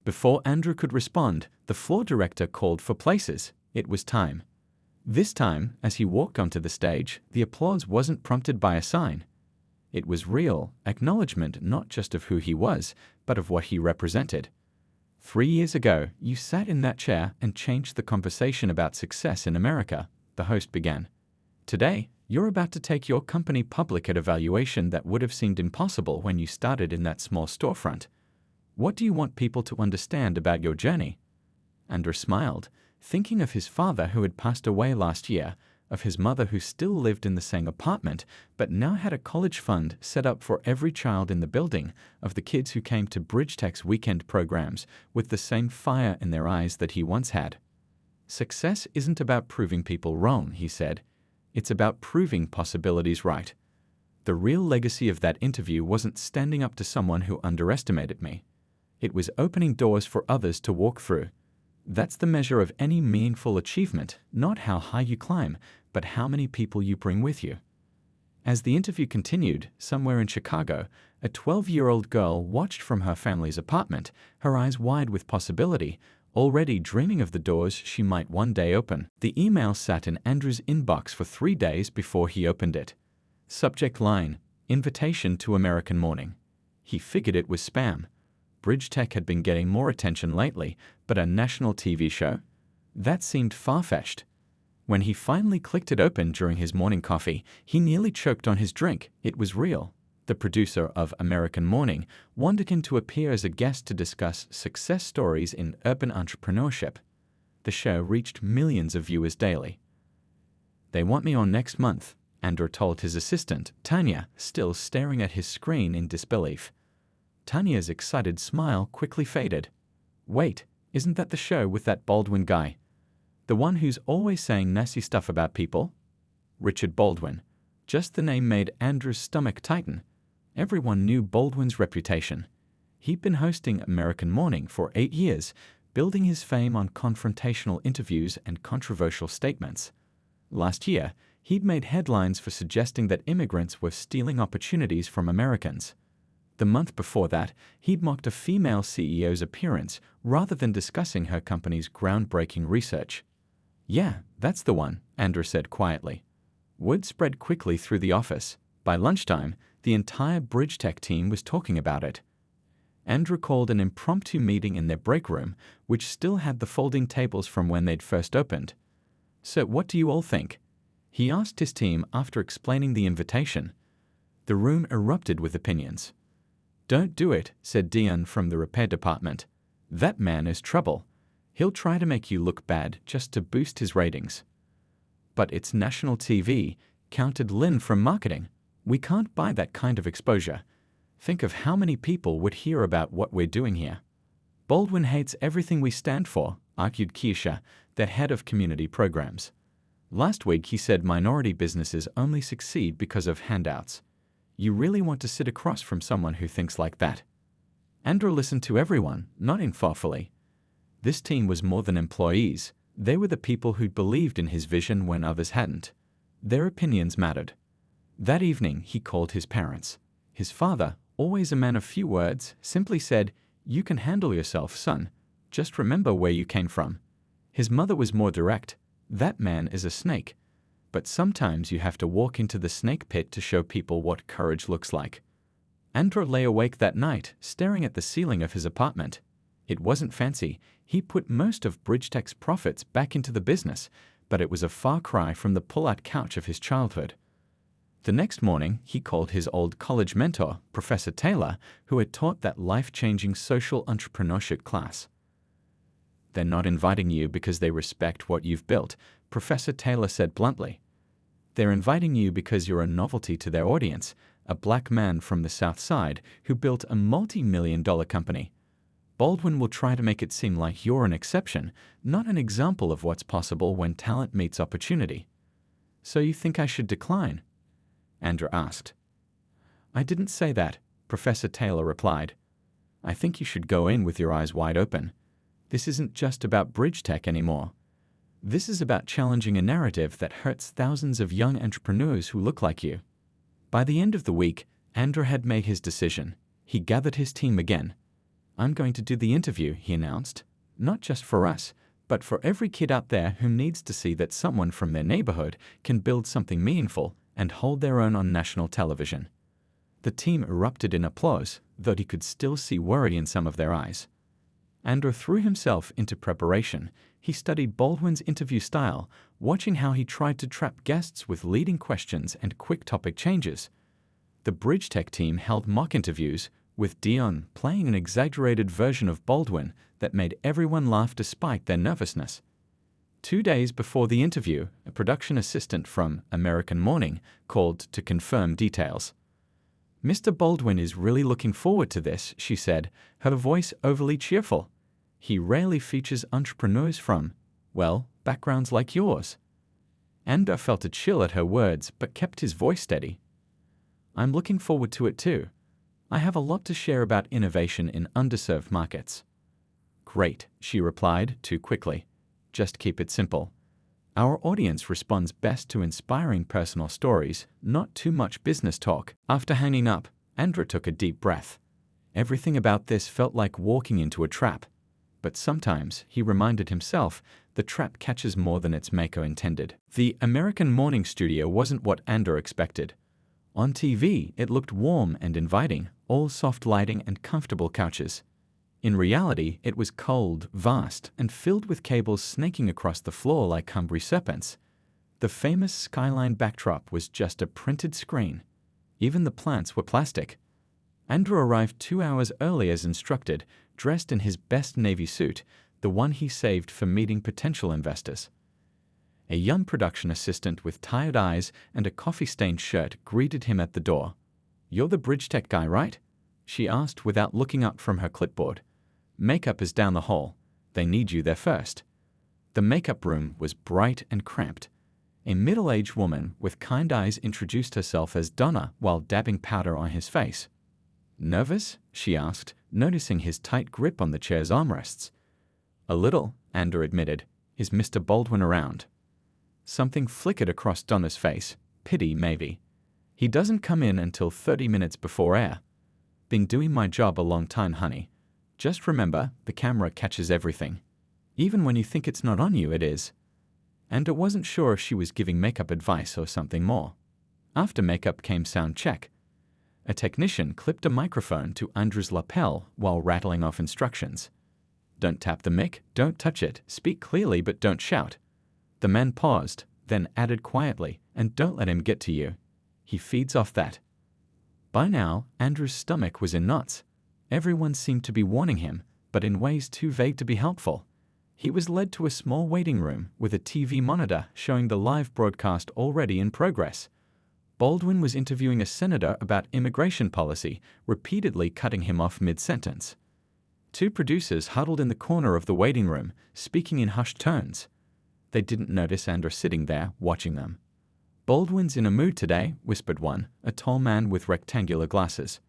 Before Andrew could respond, the floor director called for places. It was time. This time, as he walked onto the stage, the applause wasn't prompted by a sign. It was real acknowledgement not just of who he was, but of what he represented. 3 years ago, you sat in that chair and changed the conversation about success in America, the host began. Today, you're about to take your company public at a valuation that would have seemed impossible when you started in that small storefront. What do you want people to understand about your journey? Andrew smiled, thinking of his father who had passed away last year, of his mother who still lived in the same apartment but now had a college fund set up for every child in the building, of the kids who came to BridgeTech's weekend programs with the same fire in their eyes that he once had. Success isn't about proving people wrong, he said. It's about proving possibilities right. The real legacy of that interview wasn't standing up to someone who underestimated me. It was opening doors for others to walk through. That's the measure of any meaningful achievement, not how high you climb, but how many people you bring with you. As the interview continued, somewhere in Chicago, a 12-year-old girl watched from her family's apartment, her eyes wide with possibility, already dreaming of the doors she might one day open. The email sat in Andrew's inbox for 3 days before he opened it. Subject line, invitation to American Morning. He figured it was spam. BridgeTech had been getting more attention lately, but a national TV show? That seemed far-fetched. When he finally clicked it open during his morning coffee, he nearly choked on his drink. It was real. The producer of American Morning wanted him to appear as a guest to discuss success stories in urban entrepreneurship. The show reached millions of viewers daily. They want me on next month, Andrew told his assistant, Tanya, still staring at his screen in disbelief. Tanya's excited smile quickly faded. Wait, isn't that the show with that Baldwin guy? The one who's always saying nasty stuff about people? Richard Baldwin. Just the name made Andrew's stomach tighten. Everyone knew Baldwin's reputation. He'd been hosting American Morning for 8 years, building his fame on confrontational interviews and controversial statements. Last year, he'd made headlines for suggesting that immigrants were stealing opportunities from Americans. The month before that, he'd mocked a female CEO's appearance rather than discussing her company's groundbreaking research. Yeah, that's the one, Andrew said quietly. Word spread quickly through the office. By lunchtime, the entire BridgeTech team was talking about it. Andrew called an impromptu meeting in their break room, which still had the folding tables from when they'd first opened. So what do you all think? He asked his team after explaining the invitation. The room erupted with opinions. Don't do it, said Dion from the repair department. That man is trouble. He'll try to make you look bad just to boost his ratings. But it's national TV, countered Lynn from marketing. We can't buy that kind of exposure. Think of how many people would hear about what we're doing here. Baldwin hates everything we stand for, argued Keisha, the head of community programs. Last week he said minority businesses only succeed because of handouts. You really want to sit across from someone who thinks like that? Andrew listened to everyone, nodding thoughtfully. This team was more than employees. They were the people who'd believed in his vision when others hadn't. Their opinions mattered. That evening, he called his parents. His father, always a man of few words, simply said, "You can handle yourself, son. Just remember where you came from." His mother was more direct. "That man is a snake. But sometimes you have to walk into the snake pit to show people what courage looks like." Andrew lay awake that night, staring at the ceiling of his apartment. It wasn't fancy. He put most of BridgeTech's profits back into the business, but it was a far cry from the pull-out couch of his childhood. The next morning, he called his old college mentor, Professor Taylor, who had taught that life-changing social entrepreneurship class. "They're not inviting you because they respect what you've built," Professor Taylor said bluntly. "They're inviting you because you're a novelty to their audience, a black man from the South Side who built a multi-million-dollar company. Baldwin will try to make it seem like you're an exception, not an example of what's possible when talent meets opportunity." "So you think I should decline?" Andrew asked. "I didn't say that," Professor Taylor replied. "I think you should go in with your eyes wide open. This isn't just about BridgeTech anymore. This is about challenging a narrative that hurts thousands of young entrepreneurs who look like you." By the end of the week, Andrew had made his decision. He gathered his team again. I'm going to do the interview, he announced. Not just for us, but for every kid out there who needs to see that someone from their neighborhood can build something meaningful and hold their own on national television. The team erupted in applause, though he could still see worry in some of their eyes. Andrew threw himself into preparation. He studied Baldwin's interview style, watching how he tried to trap guests with leading questions and quick topic changes. The Bridge Tech team held mock interviews, with Dion playing an exaggerated version of Baldwin that made everyone laugh despite their nervousness. 2 days before the interview, a production assistant from American Morning called to confirm details. "Mr. Baldwin is really looking forward to this," she said, her voice overly cheerful. "He rarely features entrepreneurs from, well, backgrounds like yours." Andrew felt a chill at her words but kept his voice steady. "I'm looking forward to it too. I have a lot to share about innovation in underserved markets." "Great," she replied too quickly. "Just keep it simple. Our audience responds best to inspiring personal stories, not too much business talk." After hanging up, Andrew took a deep breath. Everything about this felt like walking into a trap. But sometimes, he reminded himself, the trap catches more than its maker intended. The American Morning studio wasn't what Andrew expected. On TV, it looked warm and inviting, all soft lighting and comfortable couches. In reality, it was cold, vast, and filled with cables snaking across the floor like hungry serpents. The famous skyline backdrop was just a printed screen. Even the plants were plastic. Andrew arrived 2 hours early as instructed, dressed in his best navy suit, the one he saved for meeting potential investors. A young production assistant with tired eyes and a coffee-stained shirt greeted him at the door. "You're the Bridge Tech guy, right?" she asked without looking up from her clipboard. "Makeup is down the hall. They need you there first." The makeup room was bright and cramped. A middle-aged woman with kind eyes introduced herself as Donna while dabbing powder on his face. "Nervous?" she asked, noticing his tight grip on the chair's armrests. "A little," Andrew admitted. "Is Mr. Baldwin around?" Something flickered across Donna's face. Pity, maybe. "He doesn't come in until 30 minutes before air." "Been doing my job a long time, honey. Just remember, the camera catches everything. Even when you think it's not on you, it is." And it wasn't sure if she was giving makeup advice or something more. After makeup came sound check. A technician clipped a microphone to Andrew's lapel while rattling off instructions. "Don't tap the mic, don't touch it, speak clearly but don't shout." The man paused, then added quietly, "And don't let him get to you. He feeds off that." By now, Andrew's stomach was in knots. Everyone seemed to be warning him, but in ways too vague to be helpful. He was led to a small waiting room with a TV monitor showing the live broadcast already in progress. Baldwin was interviewing a senator about immigration policy, repeatedly cutting him off mid-sentence. 2 producers huddled in the corner of the waiting room, speaking in hushed tones. They didn't notice Andrew sitting there, watching them. "Baldwin's in a mood today," whispered one, a tall man with rectangular glasses.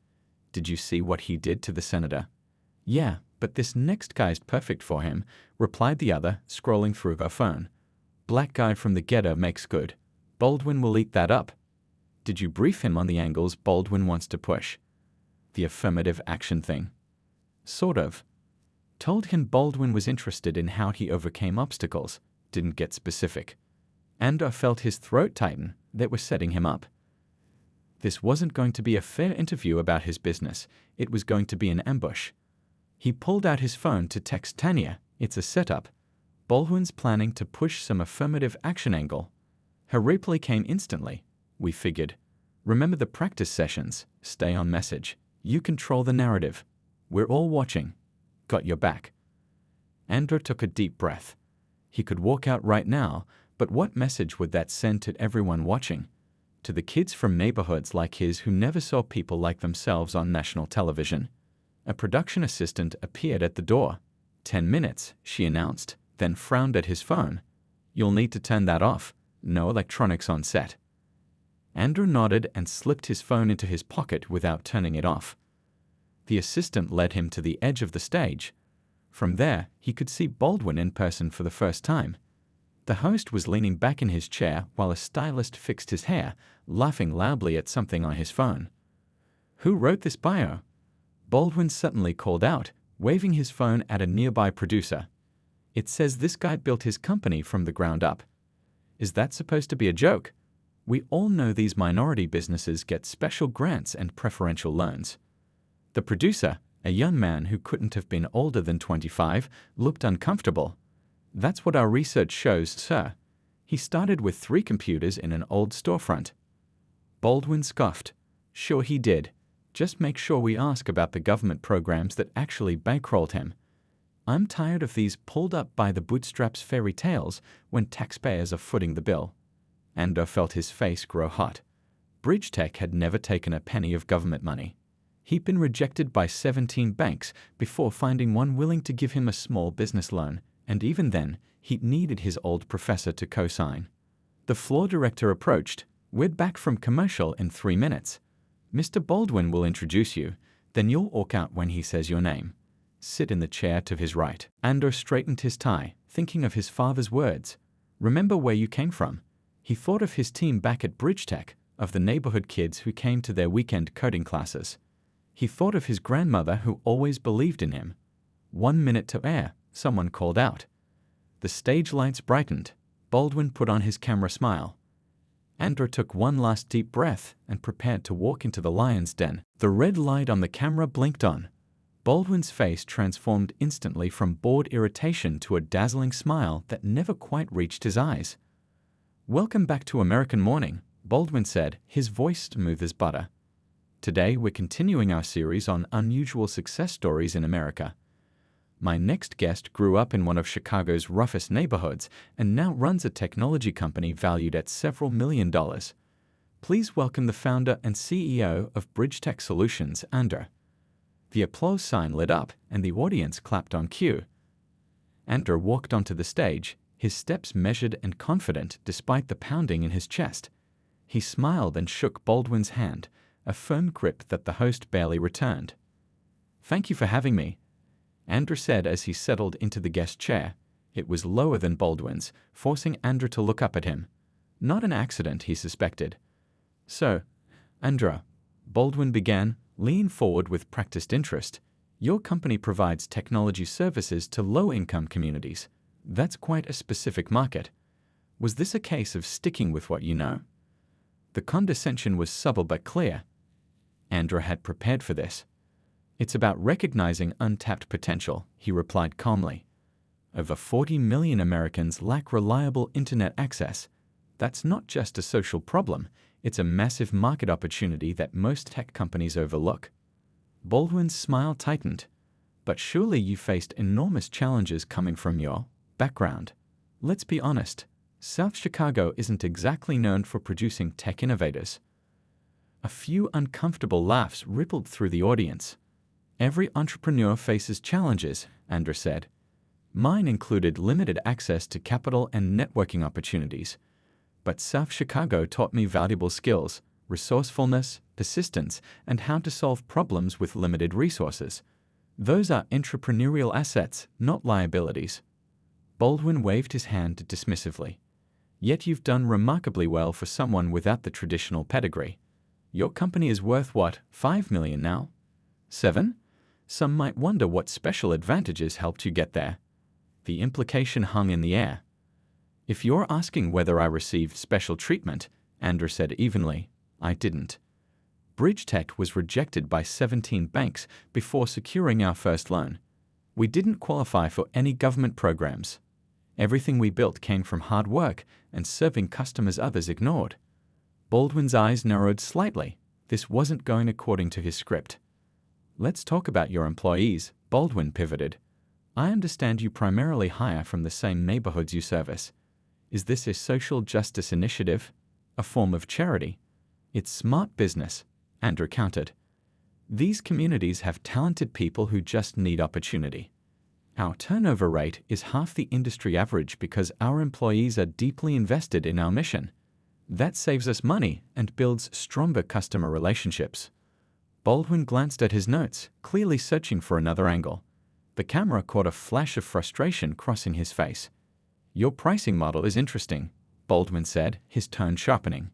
"Did you see what he did to the senator?" "Yeah, but this next guy's perfect for him," replied the other, scrolling through her phone. "Black guy from the ghetto makes good. Baldwin will eat that up." "Did you brief him on the angles Baldwin wants to push?" "The affirmative action thing." "Sort of. Told him Baldwin was interested in how he overcame obstacles. Didn't get specific." Andrew felt his throat tighten. They were setting him up. This wasn't going to be a fair interview about his business. It was going to be an ambush. He pulled out his phone to text Tanya. "It's a setup. Baldwin's planning to push some affirmative action angle." Her reply came instantly. "We figured. Remember the practice sessions. Stay on message. You control the narrative. We're all watching. Got your back." Andrew took a deep breath. He could walk out right now, but what message would that send to everyone watching? To the kids from neighborhoods like his who never saw people like themselves on national television? A production assistant appeared at the door. 10 minutes, she announced, then frowned at his phone. "You'll need to turn that off. No electronics on set." Andrew nodded and slipped his phone into his pocket without turning it off. The assistant led him to the edge of the stage. From there, he could see Baldwin in person for the first time. The host was leaning back in his chair while a stylist fixed his hair, laughing loudly at something on his phone. "Who wrote this bio?" Baldwin suddenly called out, waving his phone at a nearby producer. "It says this guy built his company from the ground up. Is that supposed to be a joke? We all know these minority businesses get special grants and preferential loans." The producer, a young man who couldn't have been older than 25, looked uncomfortable. "That's what our research shows, sir. He started with 3 computers in an old storefront." Baldwin scoffed. "Sure he did. Just make sure we ask about the government programs that actually bankrolled him. I'm tired of these pulled-up-by-the-bootstraps fairy tales when taxpayers are footing the bill." Andor felt his face grow hot. Bridgetech had never taken a penny of government money. He'd been rejected by 17 banks before finding one willing to give him a small business loan, and even then, he needed his old professor to co-sign. The floor director approached. "We're back from commercial in 3 minutes. Mr. Baldwin will introduce you, then you'll walk out when he says your name. Sit in the chair to his right." Andor straightened his tie, thinking of his father's words. Remember where you came from. He thought of his team back at Bridgetech, of the neighborhood kids who came to their weekend coding classes. He thought of his grandmother who always believed in him. 1 minute to air, someone called out. The stage lights brightened. Baldwin put on his camera smile. Andor took one last deep breath and prepared to walk into the lion's den. The red light on the camera blinked on. Baldwin's face transformed instantly from bored irritation to a dazzling smile that never quite reached his eyes. "Welcome back to American Morning," Baldwin said, his voice smooth as butter. "Today we're continuing our series on unusual success stories in America. My next guest grew up in one of Chicago's roughest neighborhoods and now runs a technology company valued at several $1,000,000. Please welcome the founder and CEO of Bridgetech Solutions, Andor." The applause sign lit up and the audience clapped on cue. Andor walked onto the stage, his steps measured and confident despite the pounding in his chest. He smiled and shook Baldwin's hand, a firm grip that the host barely returned. "Thank you for having me," Andor said as he settled into the guest chair. It was lower than Baldwin's, forcing Andor to look up at him. Not an accident, he suspected. "So, Andor," Baldwin began, leaning forward with practiced interest, "your company provides technology services to low-income communities. That's quite a specific market. Was this a case of sticking with what you know?" The condescension was subtle but clear. Andor had prepared for this. "It's about recognizing untapped potential," he replied calmly. "Over 40 million Americans lack reliable internet access. That's not just a social problem, it's a massive market opportunity that most tech companies overlook." Baldwin's smile tightened. "But surely you faced enormous challenges coming from your background. Let's be honest, South Chicago isn't exactly known for producing tech innovators." A few uncomfortable laughs rippled through the audience. "Every entrepreneur faces challenges," Andor said. "Mine included limited access to capital and networking opportunities. But South Chicago taught me valuable skills, resourcefulness, persistence, and how to solve problems with limited resources. Those are entrepreneurial assets, not liabilities." Baldwin waved his hand dismissively. "Yet you've done remarkably well for someone without the traditional pedigree. Your company is worth what, $5 million now? 7? Some might wonder what special advantages helped you get there." The implication hung in the air. "If you're asking whether I received special treatment," Andor said evenly, "I didn't. Bridgetech was rejected by 17 banks before securing our first loan. We didn't qualify for any government programs. Everything we built came from hard work and serving customers others ignored." Baldwin's eyes narrowed slightly. This wasn't going according to his script. "Let's talk about your employees," Baldwin pivoted. "I understand you primarily hire from the same neighborhoods you service. Is this a social justice initiative? A form of charity?" "It's smart business," Andor countered. "These communities have talented people who just need opportunity. Our turnover rate is half the industry average because our employees are deeply invested in our mission. That saves us money and builds stronger customer relationships." Baldwin glanced at his notes, clearly searching for another angle. The camera caught a flash of frustration crossing his face. "Your pricing model is interesting," Baldwin said, his tone sharpening.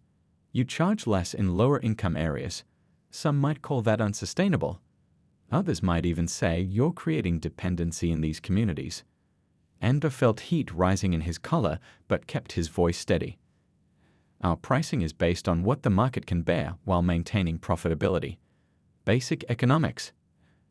"You charge less in lower income areas. Some might call that unsustainable." Others might even say you're creating dependency in these communities. Andrew felt heat rising in his collar but kept his voice steady. Our pricing is based on what the market can bear while maintaining profitability. Basic economics.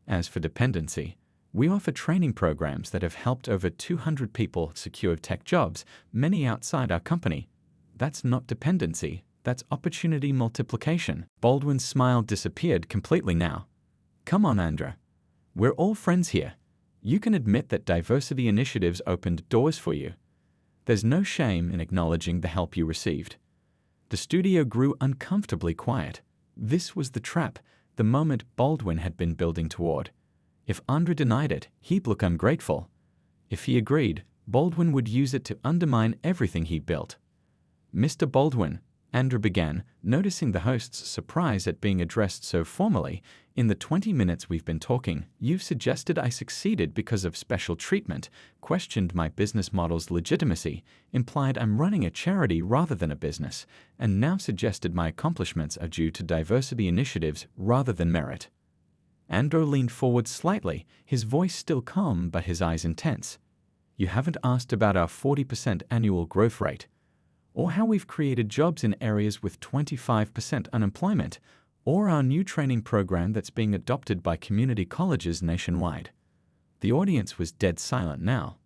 As for dependency, we offer training programs that have helped over 200 people secure tech jobs, many outside our company. That's not dependency, that's opportunity multiplication. Baldwin's smile disappeared completely now. Come on, Andra. We're all friends here. You can admit that diversity initiatives opened doors for you. There's no shame in acknowledging the help you received. The studio grew uncomfortably quiet. This was the trap, the moment Baldwin had been building toward. If Andra denied it, he'd look ungrateful. If he agreed, Baldwin would use it to undermine everything he built. Mr. Baldwin, Andra began, noticing the host's surprise at being addressed so formally. In the 20 minutes we've been talking, you've suggested I succeeded because of special treatment, questioned my business model's legitimacy, implied I'm running a charity rather than a business, and now suggested my accomplishments are due to diversity initiatives rather than merit. Andrew leaned forward slightly, his voice still calm but his eyes intense. You haven't asked about our 40% annual growth rate, or how we've created jobs in areas with 25% unemployment, or our new training program that's being adopted by community colleges nationwide. The audience was dead silent now.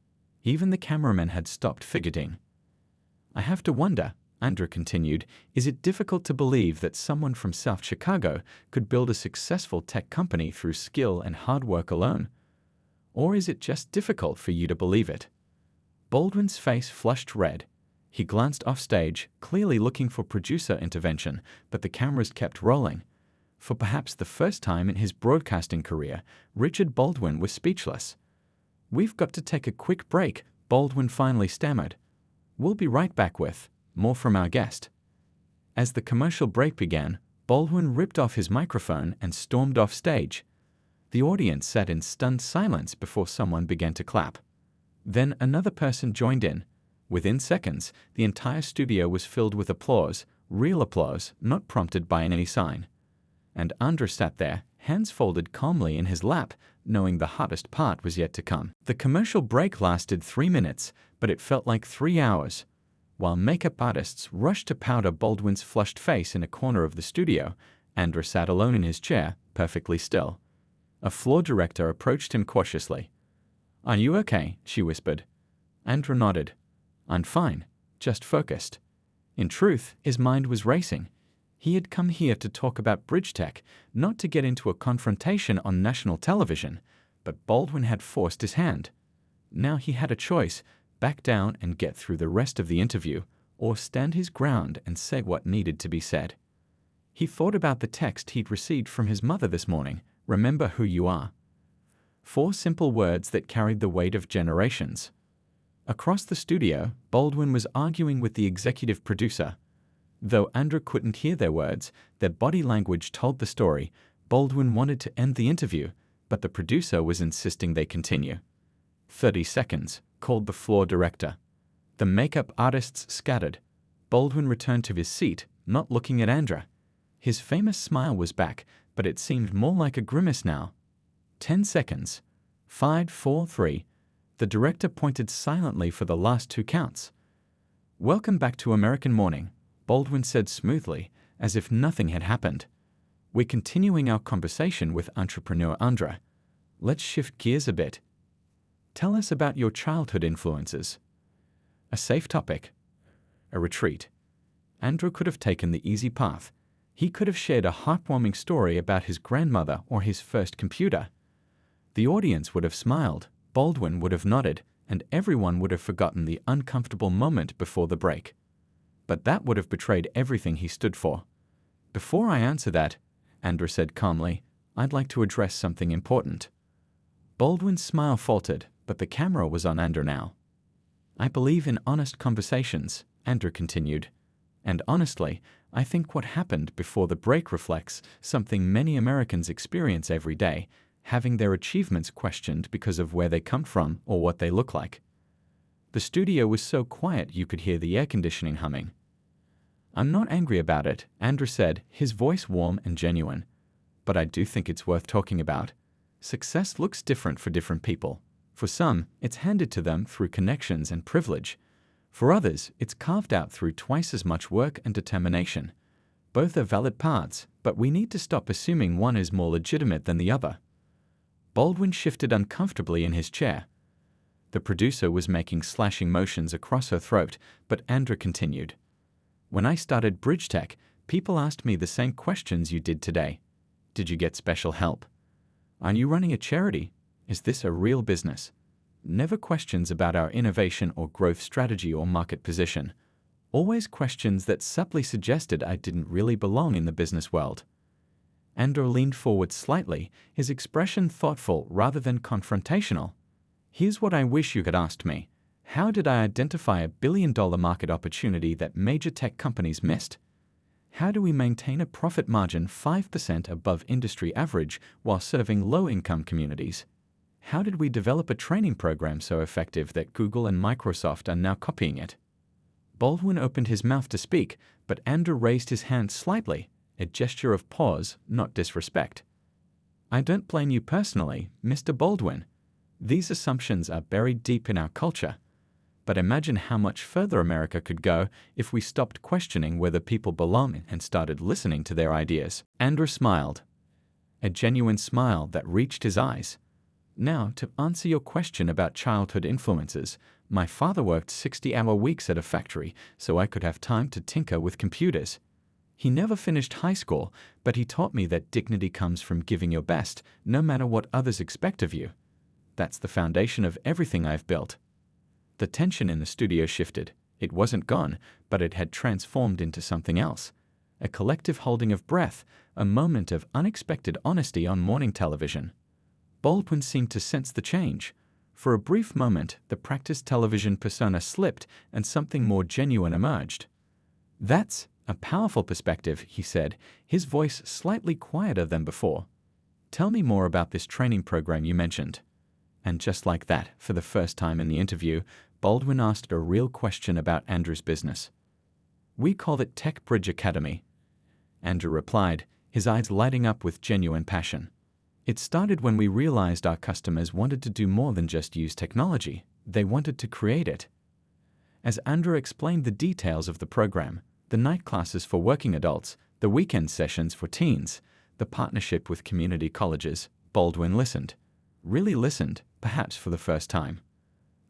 Even the cameraman had stopped fidgeting. I have to wonder, Andrew continued, is it difficult to believe that someone from South Chicago could build a successful tech company through skill and hard work alone? Or is it just difficult for you to believe it? Baldwin's face flushed red. He glanced off stage, clearly looking for producer intervention, but the cameras kept rolling. For perhaps the first time in his broadcasting career, Richard Baldwin was speechless. We've got to take a quick break, Baldwin finally stammered. We'll be right back with more from our guest. As the commercial break began, Baldwin ripped off his microphone and stormed off stage. The audience sat in stunned silence before someone began to clap. Then another person joined in. Within seconds, the entire studio was filled with applause, real applause, not prompted by any sign. And Andra sat there, hands folded calmly in his lap, knowing the hardest part was yet to come. The commercial break lasted 3 minutes, but it felt like 3 hours. While makeup artists rushed to powder Baldwin's flushed face in a corner of the studio, Andra sat alone in his chair, perfectly still. A floor director approached him cautiously. Are you okay? She whispered. Andra nodded. I'm fine, just focused. In truth, his mind was racing. He had come here to talk about bridge tech, not to get into a confrontation on national television, but Baldwin had forced his hand. Now he had a choice, back down and get through the rest of the interview, or stand his ground and say what needed to be said. He thought about the text he'd received from his mother this morning, remember who you are. 4 simple words that carried the weight of generations. Across the studio, Baldwin was arguing with the executive producer. Though Andra couldn't hear their words, their body language told the story. Baldwin wanted to end the interview, but the producer was insisting they continue. 30 seconds, called the floor director. The makeup artists scattered. Baldwin returned to his seat, not looking at Andra. His famous smile was back, but it seemed more like a grimace now. 10 seconds. 5, 4, 3. The director pointed silently for the last 2 counts. Welcome back to American Morning, Baldwin said smoothly, as if nothing had happened. We're continuing our conversation with entrepreneur Andra. Let's shift gears a bit. Tell us about your childhood influences. A safe topic. A retreat. Andrew could have taken the easy path. He could have shared a heartwarming story about his grandmother or his first computer. The audience would have smiled, Baldwin would have nodded, and everyone would have forgotten the uncomfortable moment before the break. But that would have betrayed everything he stood for. Before I answer that, Andrew said calmly, I'd like to address something important. Baldwin's smile faltered, but the camera was on Andrew now. I believe in honest conversations, Andrew continued. And honestly, I think what happened before the break reflects something many Americans experience every day, having their achievements questioned because of where they come from or what they look like. The studio was so quiet you could hear the air conditioning humming. I'm not angry about it, Andrew said, his voice warm and genuine. But I do think it's worth talking about. Success looks different for different people. For some, it's handed to them through connections and privilege. For others, it's carved out through twice as much work and determination. Both are valid paths, but we need to stop assuming one is more legitimate than the other. Baldwin shifted uncomfortably in his chair. The producer was making slashing motions across her throat, but Andrew continued. When I started Bridge Tech, people asked me the same questions you did today. Did you get special help? Are you running a charity? Is this a real business? Never questions about our innovation or growth strategy or market position. Always questions that subtly suggested I didn't really belong in the business world. Andrew leaned forward slightly, his expression thoughtful rather than confrontational. Here's what I wish you had asked me. How did I identify a billion-dollar market opportunity that major tech companies missed? How do we maintain a profit margin 5% above industry average while serving low-income communities? How did we develop a training program so effective that Google and Microsoft are now copying it? Baldwin opened his mouth to speak, but Andrew raised his hand slightly, a gesture of pause, not disrespect. I don't blame you personally, Mr. Baldwin. These assumptions are buried deep in our culture. But imagine how much further America could go if we stopped questioning whether people belong and started listening to their ideas. Andrew smiled, a genuine smile that reached his eyes. Now, to answer your question about childhood influences, my father worked 60-hour weeks at a factory so I could have time to tinker with computers. He never finished high school, but he taught me that dignity comes from giving your best, no matter what others expect of you. That's the foundation of everything I've built. The tension in the studio shifted. It wasn't gone, but it had transformed into something else. A collective holding of breath, a moment of unexpected honesty on morning television. Baldwin seemed to sense the change. For a brief moment, the practiced television persona slipped and something more genuine emerged. That's a powerful perspective, he said, his voice slightly quieter than before. Tell me more about this training program you mentioned. And just like that, for the first time in the interview, Baldwin asked a real question about Andrew's business. We call it Tech Bridge Academy. Andrew replied, his eyes lighting up with genuine passion. It started when we realized our customers wanted to do more than just use technology. They wanted to create it. As Andrew explained the details of the program, the night classes for working adults, the weekend sessions for teens, the partnership with community colleges, Baldwin listened. Really listened, perhaps for the first time.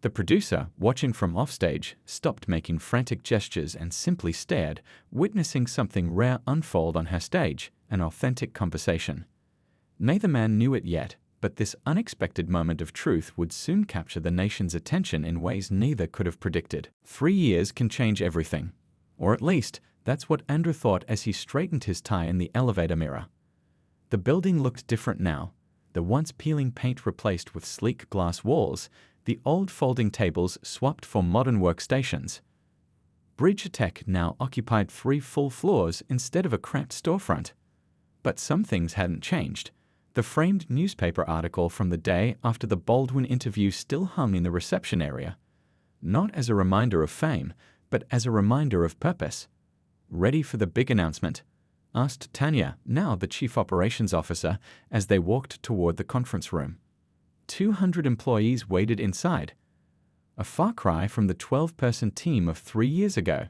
The producer, watching from offstage, stopped making frantic gestures and simply stared, witnessing something rare unfold on her stage, an authentic conversation. Neither man knew it yet, but this unexpected moment of truth would soon capture the nation's attention in ways neither could have predicted. 3 years can change everything. Or at least, that's what Andrew thought as he straightened his tie in the elevator mirror. The building looked different now. The once peeling paint replaced with sleek glass walls, the old folding tables swapped for modern workstations. Bridge Tech now occupied 3 full floors instead of a cramped storefront. But some things hadn't changed. The framed newspaper article from the day after the Baldwin interview still hung in the reception area. Not as a reminder of fame, but as a reminder of purpose. Ready for the big announcement? Asked Tanya, now the Chief Operations Officer, as they walked toward the conference room. 200 employees waited inside. A far cry from the 12-person team of 3 years ago.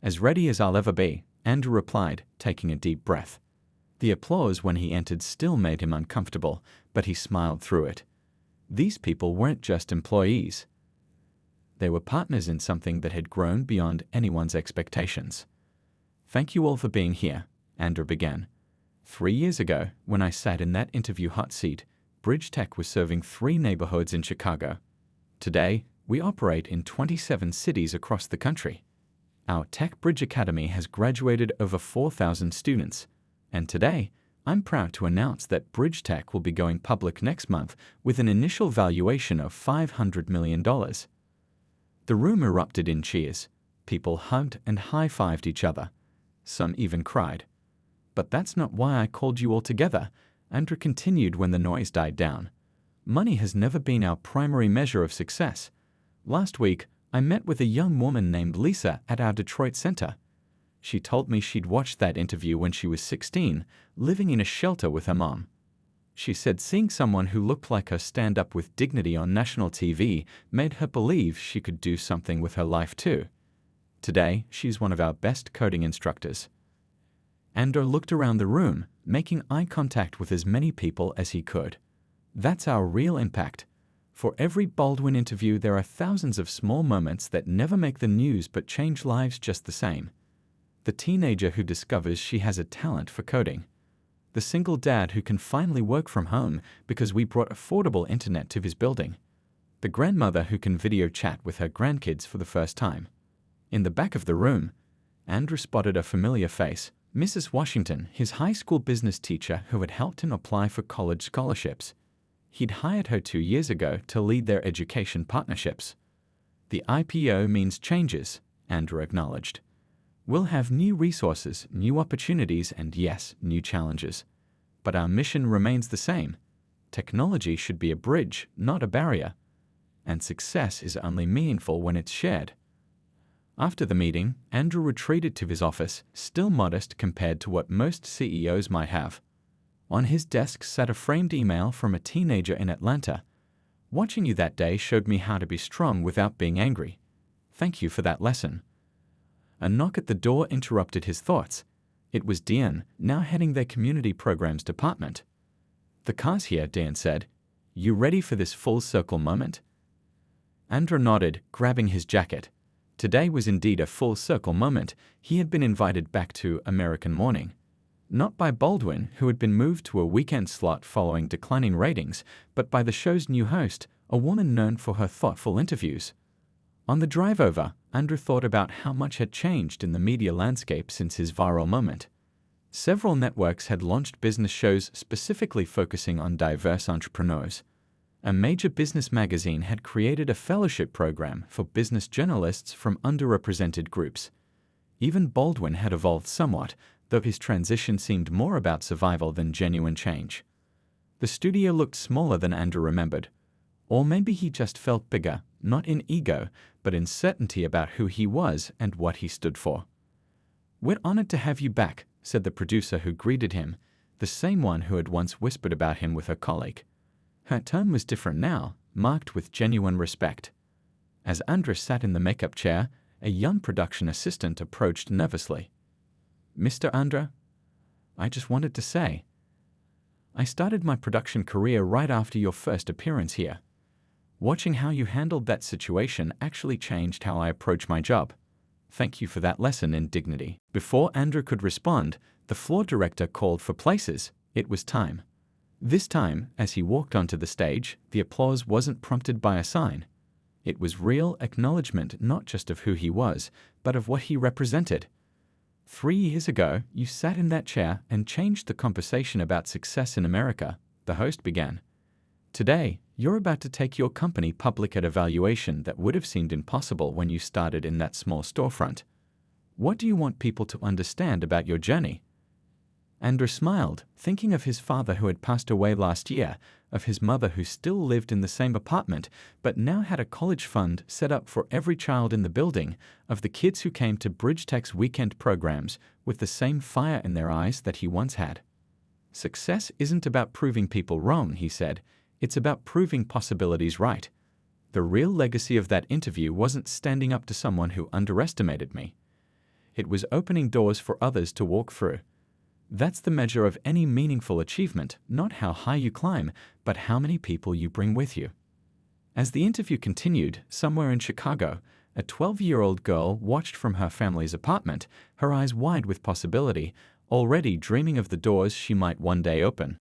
As ready as I'll ever be, Andrew replied, taking a deep breath. The applause when he entered still made him uncomfortable, but he smiled through it. These people weren't just employees. They were partners in something that had grown beyond anyone's expectations. Thank you all for being here, Andrew began. 3 years ago, when I sat in that interview hot seat, Bridge Tech was serving 3 neighborhoods in Chicago. Today, we operate in 27 cities across the country. Our Tech Bridge Academy has graduated over 4,000 students. And today, I'm proud to announce that Bridge Tech will be going public next month with an initial valuation of $500 million. The room erupted in cheers. People hugged and high-fived each other. Some even cried. But that's not why I called you all together, Andrew continued when the noise died down. Money has never been our primary measure of success. Last week, I met with a young woman named Lisa at our Detroit center. She told me she'd watched that interview when she was 16, living in a shelter with her mom. She said seeing someone who looked like her stand up with dignity on national TV made her believe she could do something with her life too. Today, she's one of our best coding instructors. Andrew looked around the room, making eye contact with as many people as he could. That's our real impact. For every Baldwin interview, there are thousands of small moments that never make the news but change lives just the same. The teenager who discovers she has a talent for coding. The single dad who can finally work from home because we brought affordable internet to his building. The grandmother who can video chat with her grandkids for the first time. In the back of the room, Andrew spotted a familiar face, Mrs. Washington, his high school business teacher who had helped him apply for college scholarships. He'd hired her 2 years ago to lead their education partnerships. The IPO means changes, Andrew acknowledged. We'll have new resources, new opportunities, and yes, new challenges. But our mission remains the same. Technology should be a bridge, not a barrier. And success is only meaningful when it's shared. After the meeting, Andrew retreated to his office, still modest compared to what most CEOs might have. On his desk sat a framed email from a teenager in Atlanta. Watching you that day showed me how to be strong without being angry. Thank you for that lesson. A knock at the door interrupted his thoughts. It was Diane, now heading their community programs department. The car's here, Diane said. You ready for this full circle moment? Andrew nodded, grabbing his jacket. Today was indeed a full circle moment. He had been invited back to American Morning. Not by Baldwin, who had been moved to a weekend slot following declining ratings, but by the show's new host, a woman known for her thoughtful interviews. On the drive over, Andrew thought about how much had changed in the media landscape since his viral moment. Several networks had launched business shows specifically focusing on diverse entrepreneurs. A major business magazine had created a fellowship program for business journalists from underrepresented groups. Even Baldwin had evolved somewhat, though his transition seemed more about survival than genuine change. The studio looked smaller than Andrew remembered. Or maybe he just felt bigger, not in ego, but in certainty about who he was and what he stood for. We're honored to have you back, said the producer who greeted him, the same one who had once whispered about him with her colleague. Her tone was different now, marked with genuine respect. As Andrew sat in the makeup chair, a young production assistant approached nervously. Mr. Andrew, I just wanted to say, I started my production career right after your first appearance here. Watching how you handled that situation actually changed how I approach my job. Thank you for that lesson in dignity. Before Andrew could respond, the floor director called for places. It was time. This time, as he walked onto the stage, the applause wasn't prompted by a sign. It was real acknowledgement not just of who he was, but of what he represented. 3 years ago, you sat in that chair and changed the conversation about success in America, the host began. Today, you're about to take your company public at a valuation that would have seemed impossible when you started in that small storefront. What do you want people to understand about your journey? Andrew smiled, thinking of his father who had passed away last year, of his mother who still lived in the same apartment but now had a college fund set up for every child in the building, of the kids who came to BridgeTech's weekend programs with the same fire in their eyes that he once had. Success isn't about proving people wrong, he said. It's about proving possibilities right. The real legacy of that interview wasn't standing up to someone who underestimated me. It was opening doors for others to walk through. That's the measure of any meaningful achievement, not how high you climb, but how many people you bring with you. As the interview continued, somewhere in Chicago, a 12-year-old girl watched from her family's apartment, her eyes wide with possibility, already dreaming of the doors she might one day open.